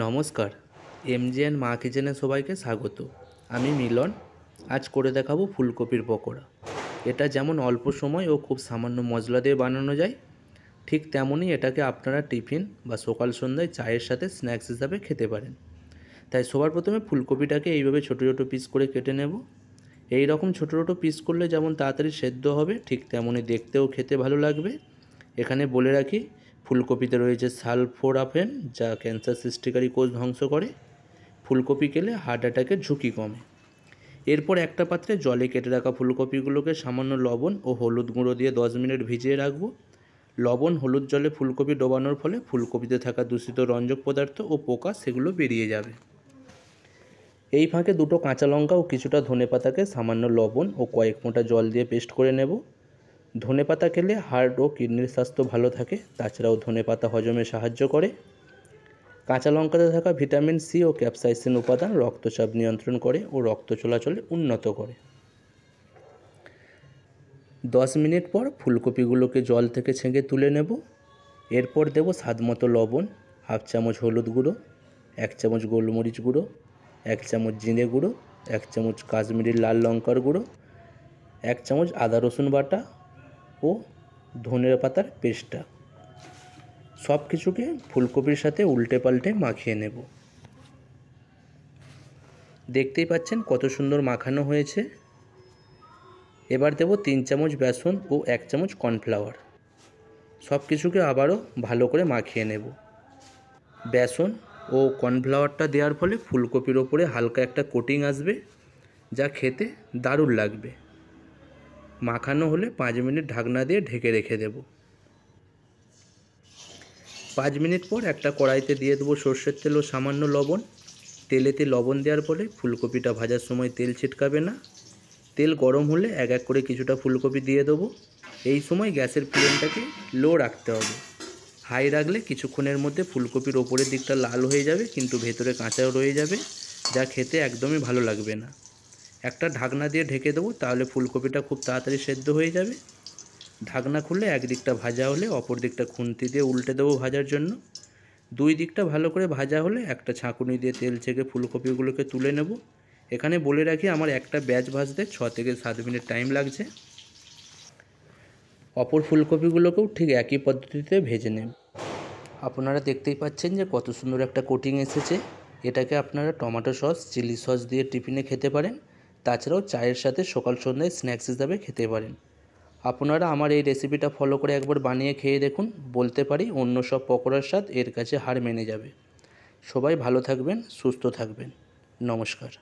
নমস্কার, এমজিএন মা কিচেনে সবাইকে স্বাগত। আমি মিলন। আজ করে দেখাবো ফুলকপির পকোড়া। এটা যেমন অল্প সময় ও খুব সামান্য মশলা দিয়ে বানানো যায়, ঠিক তেমনই এটাকে আপনারা টিফিন বা সকাল সন্ধ্যায় চায়ের সাথে স্ন্যাক্স হিসাবে খেতে পারেন। তাই সবার প্রথমে ফুলকপিটাকে এইভাবে ছোটো ছোটো পিস করে কেটে নেব। এই রকম ছোটো ছোটো পিস করলে যেমন তাড়াতাড়ি সেদ্ধ হবে, ঠিক তেমনই দেখতেও খেতে ভালো লাগবে। এখানে বলে রাখি, ফুলকপিতে রয়েছে সালফোরাফেন, যা ক্যান্সার সৃষ্টিকারী কোষ ধ্বংস করে। ফুলকপি খেলে হার্ট অ্যাটাকের ঝুঁকি কমে। এরপর একটা পাত্রে জলে কেটে রাখা ফুলকপিগুলোকে সামান্য লবণ ও হলুদ গুঁড়ো দিয়ে 10 মিনিট ভিজিয়ে রাখবো। লবণ হলুদ জলে ফুলকপি ডোবানোর ফলে ফুলকপিতে থাকা দূষিত রঞ্জক পদার্থ ও পোকা সেগুলো বেরিয়ে যাবে। এই ফাঁকে দুটো কাঁচা লঙ্কা ও কিছুটা ধনেপাতাকে সামান্য লবণ ও কয়েক ফোঁটা জল দিয়ে পেস্ট করে নেব। ধনেপাতা খেলে হার্ট ও কিডনির স্বাস্থ্য ভালো থাকে। তাছাড়াও ধনেপাতা হজমে সাহায্য করে। কাঁচা লঙ্কাতে থাকা ভিটামিন সি ও ক্যাপসাইসিন উপাদান রক্তচাপ নিয়ন্ত্রণ করে ও রক্ত চলাচলে উন্নত করে। 10 মিনিট পর ফুলকপিগুলোকে জল থেকে ছেঁকে তুলে নেব। এরপর দেব স্বাদমতো লবণ, হাফ চামচ হলুদ গুঁড়ো, 1 চামচ গোলমরিচ গুঁড়ো, 1 চামচ জিরে গুঁড়ো, 1 চামচ কাশ্মীরি লাল লঙ্কার গুঁড়ো, 1 চামচ আদা রসুন বাটা ও ধনের পাতার পেস্টটা। সব কিছুকে ফুলকপির সাথে উল্টে পাল্টে মাখিয়ে নেব। দেখতেই পাচ্ছেন কত সুন্দর মাখানো হয়েছে। এবার দেব 3 চামচ বেসন ও 1 চামচ কর্নফ্লাওয়ার। সব কিছুকে আবারও ভালো করে মাখিয়ে নেব। বেসন ও কর্নফ্লাওয়ারটা দেওয়ার ফলে ফুলকপির ওপরে হালকা একটা কোটিং আসবে, যা খেতে দারুণ লাগবে। মাখানো হলে 5 মিনিট ঢাকনা দিয়ে ঢেকে রেখে দেব। 5 মিনিট পর একটা কড়াইতে দিয়ে দেবো সর্ষের তেল ও সামান্য লবণ। তেলেতে লবণ দেওয়ার ফলে ফুলকপিটা ভাজার সময় তেল ছিটকাবে না। তেল গরম হলে এক এক করে কিছুটা ফুলকপি দিয়ে দেবো। এই সময় গ্যাসের ফ্লেমটাকে লো রাখতে হবে। হাই রাখলে কিছুক্ষণের মধ্যে ফুলকপির ওপরের দিকটা লাল হয়ে যাবে, কিন্তু ভেতরে কাঁচাও রয়ে যাবে, যা খেতে একদমই ভালো লাগবে না। একটা ঢাকনা দিয়ে ঢেকে দেবো, তাহলে ফুলকপিটা খুব তাড়াতাড়ি সেদ্ধ হয়ে যাবে। ঢাকনা খুললে এক দিকটা ভাজা হলে অপর দিকটা খুন্তি দিয়ে উল্টে দেবো ভাজার জন্য। 2 দিকটা ভালো করে ভাজা হলে একটা ছাঁকুনি দিয়ে তেল ছেঁকে ফুলকপিগুলোকে তুলে নেব। এখানে বলে রাখি, আমার একটা ব্যাচ ভাজতে 6 থেকে 7 মিনিট টাইম লাগছে। অপর ফুলকপিগুলোকেও ঠিক একই পদ্ধতিতে ভেজে নেব। আপনারা দেখতেই পাচ্ছেন যে কত সুন্দর একটা কোটিং এসেছে। এটাকে আপনারা টমেটো সস, চিলি সস দিয়ে টিফিনে খেতে পারেন। তাছাড়াও চায়ের সাথে সকাল সন্ধ্যায় স্ন্যাক্স হিসাবে খেতে পারেন। আপনারা আমার এই রেসিপিটা ফলো করে একবার বানিয়ে খেয়ে দেখুন। বলতে পারি অন্য সব পকোড়ার স্বাদ এর কাছে হার মেনে যাবে। সবাই ভালো থাকবেন, সুস্থ থাকবেন। নমস্কার।